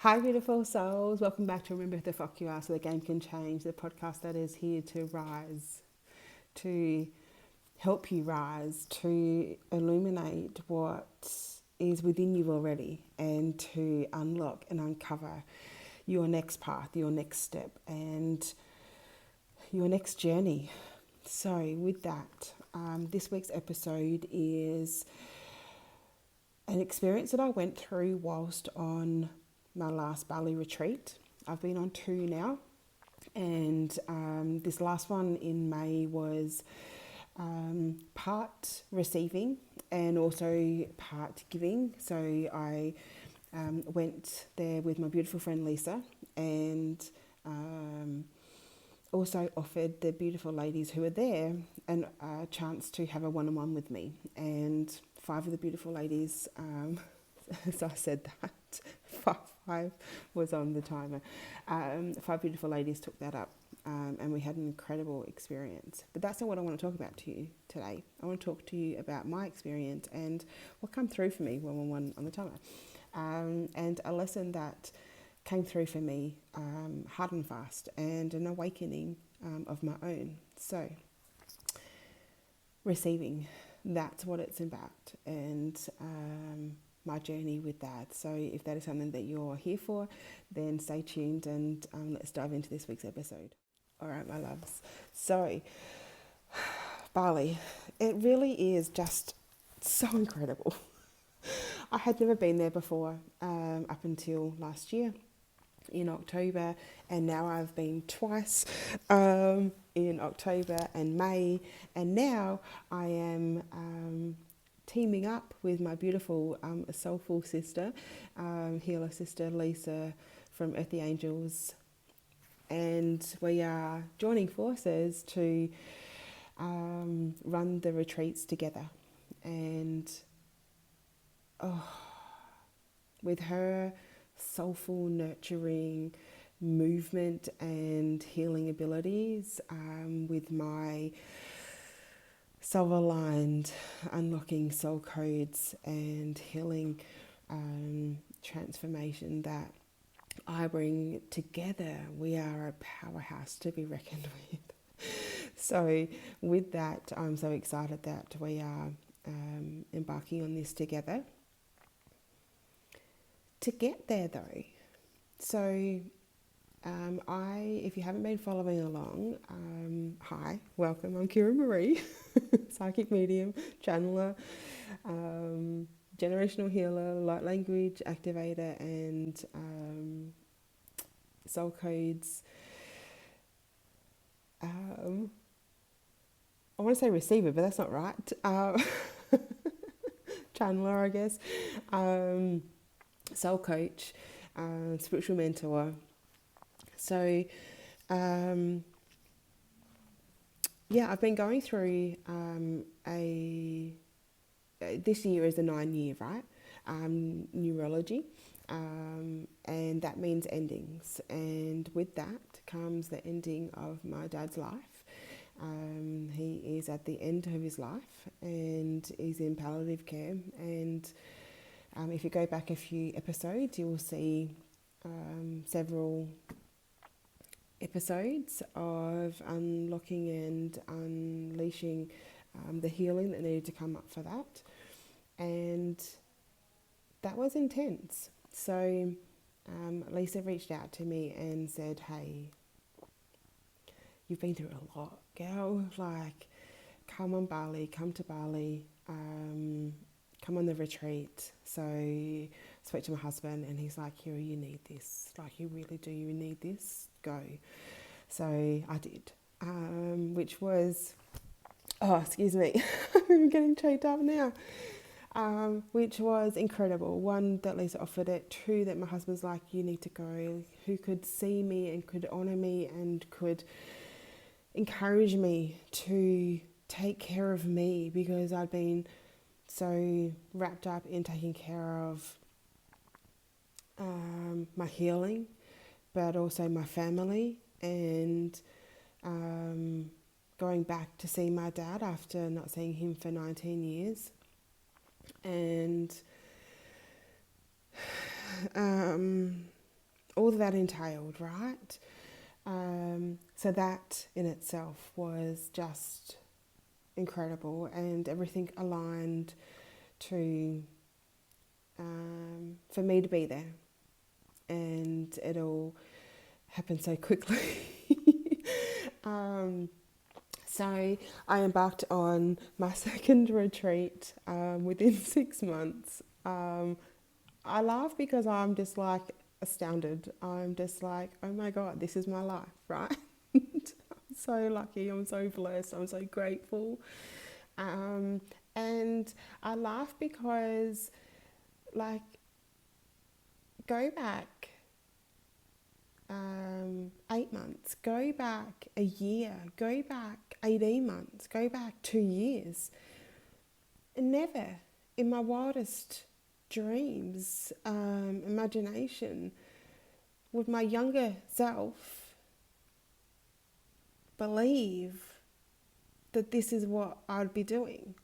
Hi, beautiful souls. Welcome back to Remember Who the Fuck You Are So the Game Can Change, the podcast that is here to rise, to help you rise, to illuminate what is within you already, and to unlock and uncover your next path, your next step, and your next journey. So, with that, this week's episode is an experience that I went through whilst on my last Bali retreat. I've been on two now, and this last one in May was part receiving and also part giving. So I went there with my beautiful friend Lisa, and also offered the beautiful ladies who were there a chance to have a one-on-one with me. And five of the beautiful ladies, so I said that, five was on the timer. Five beautiful ladies took that up, and we had an incredible experience. But that's not what I want to talk about to you today. I want to talk to you about my experience and what came through for me one-on-one on the timer. And a lesson that came through for me hard and fast, and an awakening of my own. So, receiving, that's what it's about, and my journey with that. So if that is something that you're here for, then stay tuned, and let's dive into this week's episode. All right, my loves. So, Bali, it really is just so incredible. I had never been there before up until last year in October, and now I've been twice in October and May, and now I am teaming up with my beautiful soulful sister, healer sister Lisa from Earthy Angels, and we are joining forces to run the retreats together. And with her soulful, nurturing movement and healing abilities, with my soul-aligned, unlocking soul codes and healing transformation that I bring together, we are a powerhouse to be reckoned with. So with that, I'm so excited that we are embarking on this together. To get there though, so if you haven't been following along, hi, welcome, I'm Kira Marie, psychic medium, channeler, generational healer, light language activator, and soul codes. I want to say receiver, but that's not right. Channeler, I guess. Soul coach, spiritual mentor. So, I've been going through this year is a 9-year, right? Neurology, and that means endings. And with that comes the ending of my dad's life. He is at the end of his life and is in palliative care. And if you go back a few episodes, you will see several episodes of unlocking and unleashing the healing that needed to come up for that. And that was intense. So Lisa reached out to me and said, hey, you've been through a lot, girl. Like, come on Bali, come to Bali, come on the retreat. So I spoke to my husband, and he's like, Kira, you need this. Like, you really do, you need this. Go. So I did, which was, excuse me, I'm getting choked up now. Which was incredible. One, that Lisa offered it. Two, that my husband's like, you need to go. Who could see me and could honour me and could encourage me to take care of me, because I'd been so wrapped up in taking care of my healing, but also my family, and going back to see my dad after not seeing him for 19 years. And all that entailed, right? So that in itself was just incredible, and everything aligned to for me to be there, and it all happened so quickly. So I embarked on my second retreat within 6 months. I laugh because I'm just like astounded. I'm just like, oh my God, this is my life, right? I'm so lucky. I'm so blessed. I'm so grateful. And I laugh because, like, go back 8 months, go back a year, go back 18 months, go back 2 years. And never in my wildest dreams, imagination, would my younger self believe that this is what I'd be doing.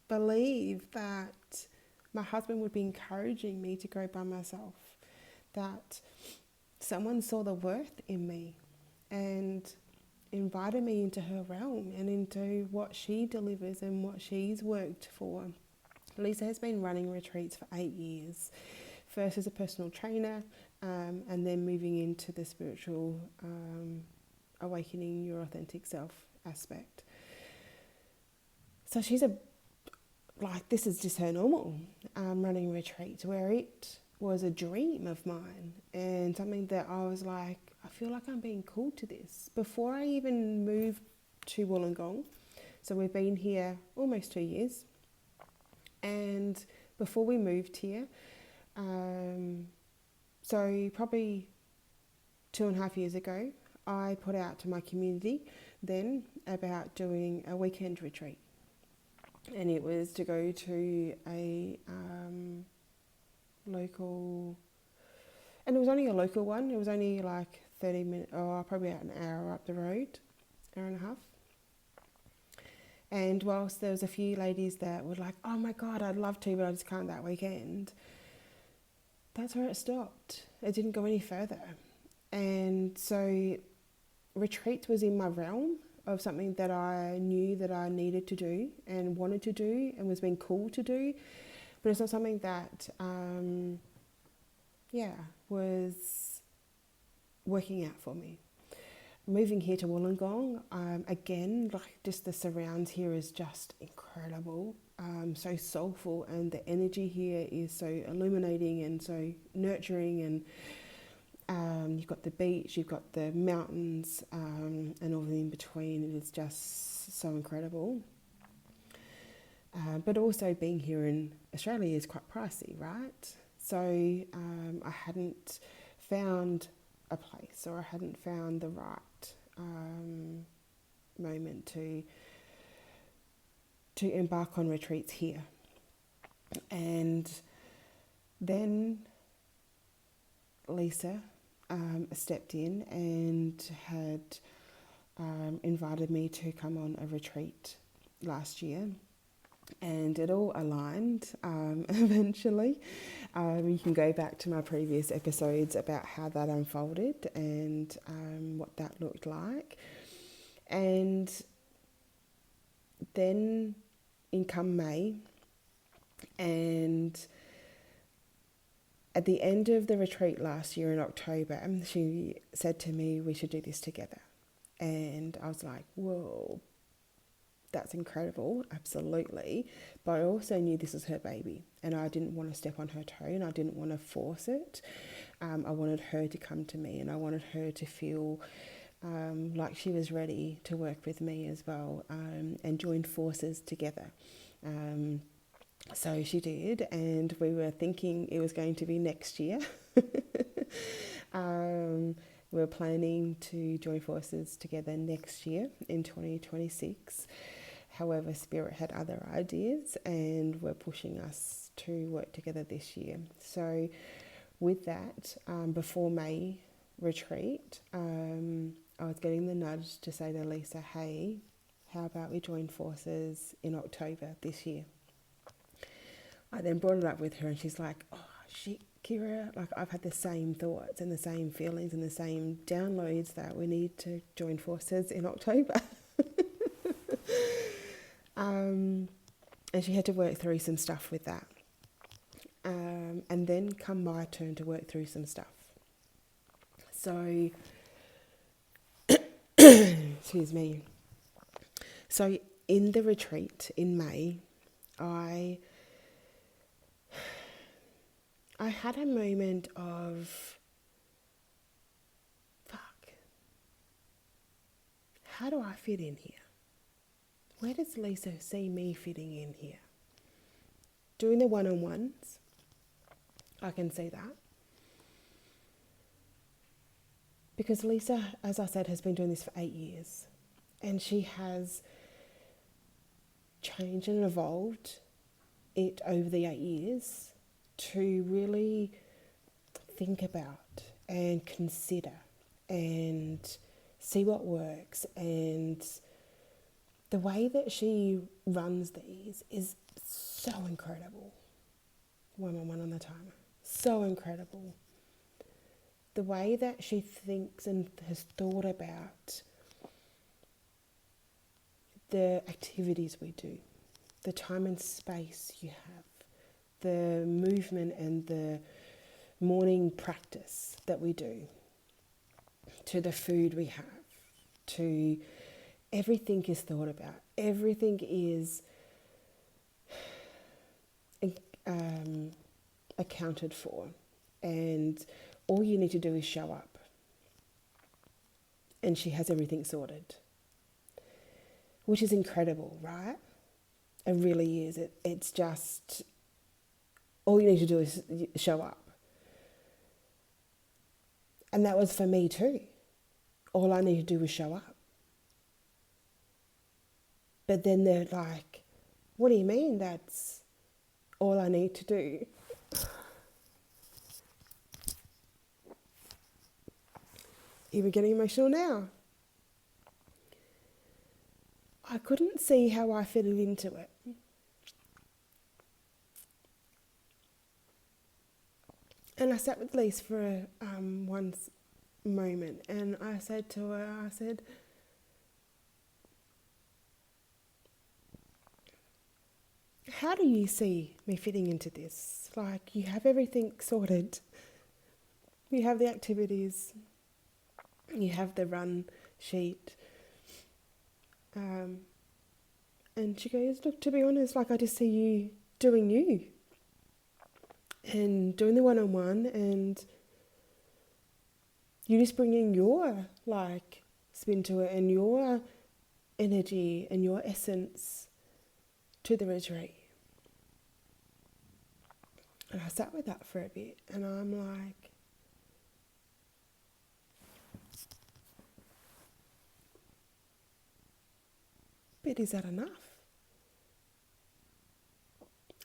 Believe that my husband would be encouraging me to go by myself. That someone saw the worth in me and invited me into her realm and into what she delivers and what she's worked for. Lisa has been running retreats for 8 years, first as a personal trainer, and then moving into the spiritual awakening your authentic self aspect. So this is just her normal, running retreats, where it was a dream of mine and something that I was like, I feel like I'm being called to this. Before I even moved to Wollongong, so we've been here almost 2 years, and before we moved here, so probably 2.5 years ago, I put out to my community then about doing a weekend retreat. And it was to go to a local, and it was only a local one. It was only like 30 minutes, or probably about an hour up the road, hour and a half. And whilst there was a few ladies that were like, oh my God, I'd love to, but I just can't that weekend, that's where it stopped. It didn't go any further. And so retreat was in my realm of something that I knew that I needed to do and wanted to do and was being called to do. But it's not something that, was working out for me. Moving here to Wollongong, again, like just the surrounds here is just incredible, so soulful, and the energy here is so illuminating and so nurturing, and you've got the beach, you've got the mountains, and all in between. It is just so incredible. But also being here in Australia is quite pricey, right? So I hadn't found a place, or I hadn't found the right moment to embark on retreats here. And then Lisa stepped in and had invited me to come on a retreat last year. And it all aligned eventually. You can go back to my previous episodes about how that unfolded and what that looked like. And then in come May, and at the end of the retreat last year in October, she said to me, we should do this together. And I was like, whoa, that's incredible, absolutely. But I also knew this was her baby, and I didn't want to step on her toe, and I didn't want to force it. I wanted her to come to me, and I wanted her to feel like she was ready to work with me as well, and join forces together. So she did, and we were thinking it was going to be next year. We were planning to join forces together next year in 2026. However, Spirit had other ideas and were pushing us to work together this year. So with that, before May retreat, I was getting the nudge to say to Lisa, hey, how about we join forces in October this year? I then brought it up with her, and she's like, oh, Kira, like I've had the same thoughts and the same feelings and the same downloads that we need to join forces in October. And she had to work through some stuff with that. And then come my turn to work through some stuff. So, excuse me. So in the retreat in May, I had a moment of, fuck, how do I fit in here? Where does Lisa see me fitting in here? Doing the one-on-ones, I can see that. Because Lisa, as I said, has been doing this for 8 years. And she has changed and evolved it over the 8 years to really think about and consider and see what works. And the way that she runs these is so incredible. One-on-one on the timer. So incredible. The way that she thinks and has thought about the activities we do, the time and space you have, the movement and the morning practice that we do, to the food we have, to everything is thought about. Everything is accounted for, and all you need to do is show up. And she has everything sorted, which is incredible, right? It really is. It's just, all you need to do is show up. And that was for me too. All I need to do is show up. But then they're like, what do you mean that's all I need to do? Even getting emotional now. I couldn't see how I fitted into it. And I sat with Lise for one moment, and I said to her, how do you see me fitting into this? Like, you have everything sorted. You have the activities. You have the run sheet. And she goes, look, to be honest, like I just see you doing you. And doing the one-on-one, and you just bringing your, like, spin to it and your energy and your essence to the retreat. And I sat with that for a bit, and I'm like, but is that enough?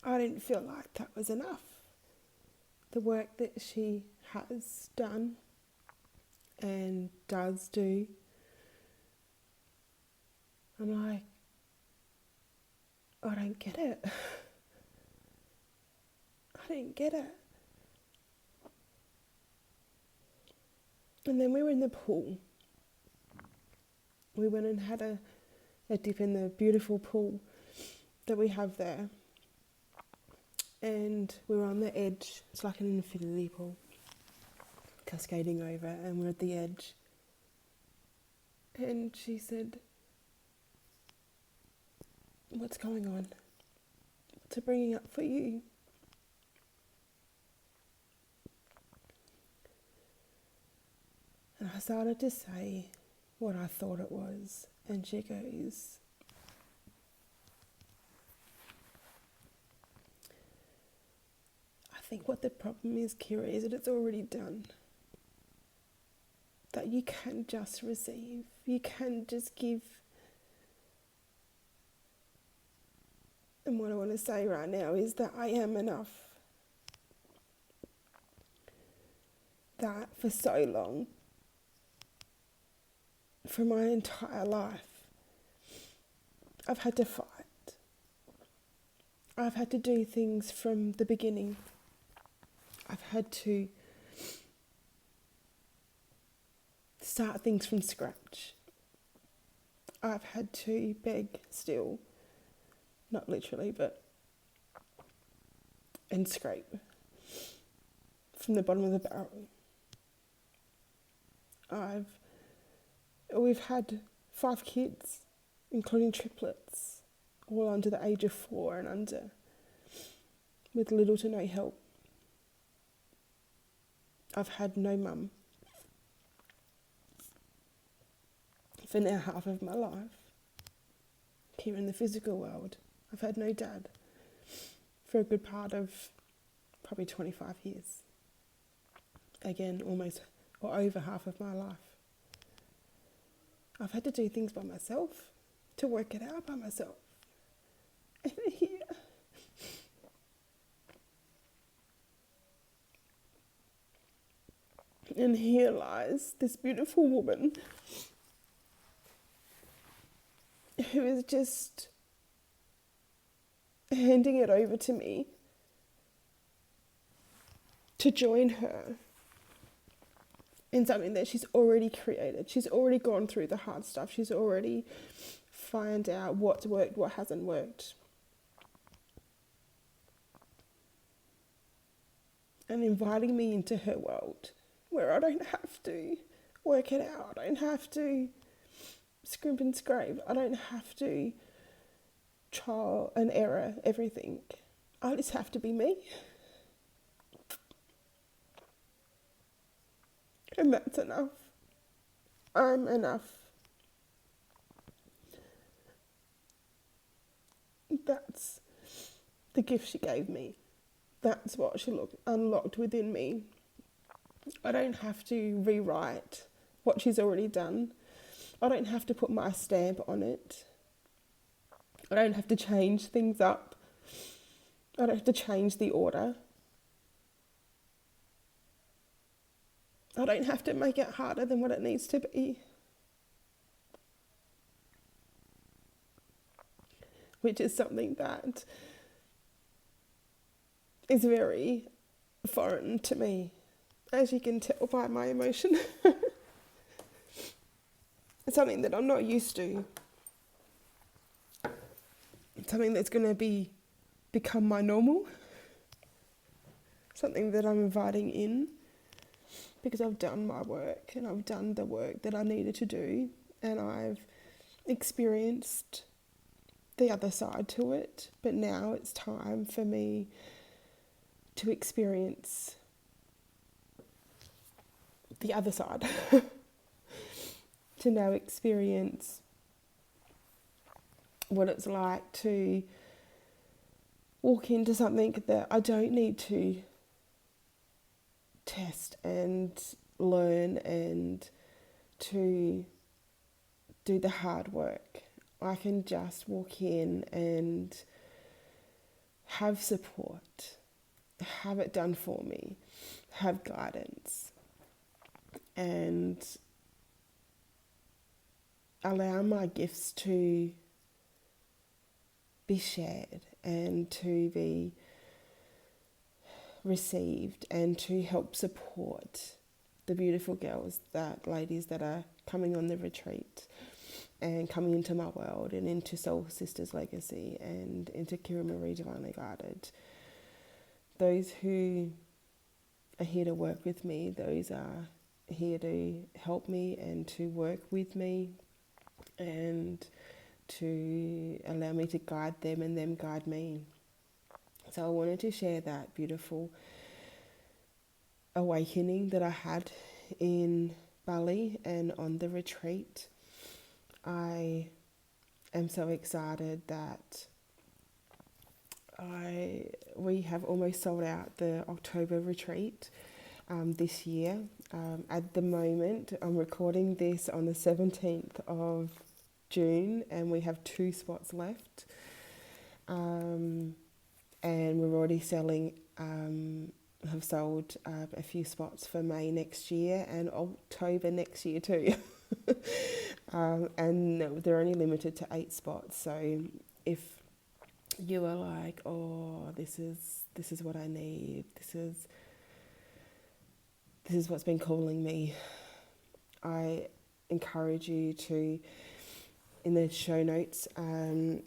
I didn't feel like that was enough. The work that she has done and does do, I'm like, I don't get it. I didn't get it. And then we were in the pool. We went and had a dip in the beautiful pool that we have there. And we were on the edge. It's like an infinity pool, cascading over, and we're at the edge. And she said, what's going on? What's it bringing up for you? And I started to say what I thought it was. And she goes, I think what the problem is, Kira, is that it's already done. That you can just receive. You can just give. And what I want to say right now is that I am enough. That for so long, for my entire life, I've had to fight. I've had to do things from the beginning. I've had to start things from scratch. I've had to beg still, not literally, but and scrape from the bottom of the barrel. We've had 5 kids, including triplets, all under the age of 4 and under, with little to no help. I've had no mum for now half of my life. Here in the physical world, I've had no dad for a good part of probably 25 years. Again, almost or over half of my life. I've had to do things by myself, to work it out by myself. And here lies this beautiful woman who is just handing it over to me to join her in something that she's already created. She's already gone through the hard stuff. She's already found out what's worked, what hasn't worked. And inviting me into her world where I don't have to work it out. I don't have to scrimp and scrape. I don't have to trial and error everything. I just have to be me. And that's enough. I'm enough. That's the gift she gave me. That's what she unlocked within me. I don't have to rewrite what she's already done. I don't have to put my stamp on it. I don't have to change things up. I don't have to change the order. I don't have to make it harder than what it needs to be. Which is something that is very foreign to me, as you can tell by my emotion. It's something that I'm not used to. It's something that's going to become my normal. Something that I'm inviting in because I've done my work and I've done the work that I needed to do, and I've experienced the other side to it. But now it's time for me to experience the other side. To now experience what it's like to walk into something that I don't need to test and learn and to do the hard work. I can just walk in and have support, have it done for me, have guidance, and allow my gifts to be shared and to be received and to help support the beautiful ladies that are coming on the retreat and coming into my world and into Soul Sisters Legacy and into Kira Marie Divinely Guided. Those who are here to work with me, those are here to help me and to work with me and to allow me to guide them and them guide me. So I wanted to share that beautiful awakening that I had in Bali and on the retreat. I am so excited that we have almost sold out the October retreat this year. At the moment, I'm recording this on the 17th of June and we have 2 spots left. And we're already selling, have sold a few spots for May next year and October next year too. And they're only limited to 8 spots. So if you are like, oh, this is what I need, this is this is what's been calling me. I encourage you to, in the show notes and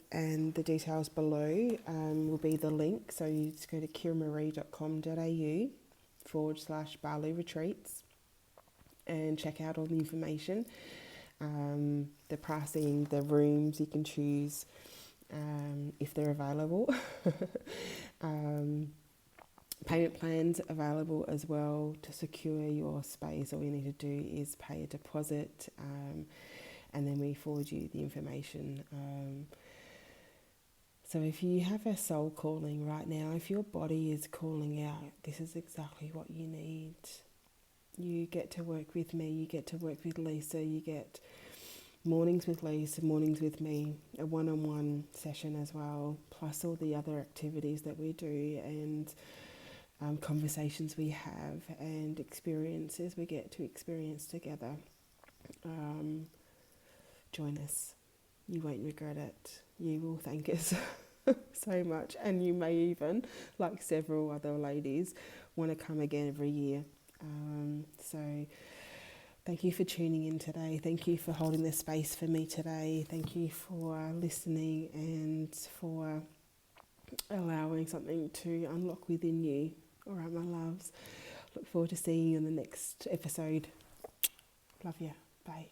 the details below will be the link. So you just go to kiramarie.com.au/Bali retreats and check out all the information. The pricing, the rooms you can choose if they're available. Payment plans available as well to secure your space. All you need to do is pay a deposit and then we forward you the information. So if you have a soul calling right now, if your body is calling out, this is exactly what you need. You get to work with me, you get to work with Lisa, you get mornings with Lisa, mornings with me, a one-on-one session as well, plus all the other activities that we do and conversations we have and experiences we get to experience together. Join us. You won't regret it. You will thank us so much, and you may even, like several other ladies, want to come again every year. So thank you for tuning in today. Thank you for holding this space for me today. Thank you for listening and for allowing something to unlock within you. All right, my loves. Look forward to seeing you in the next episode. Love you. Bye.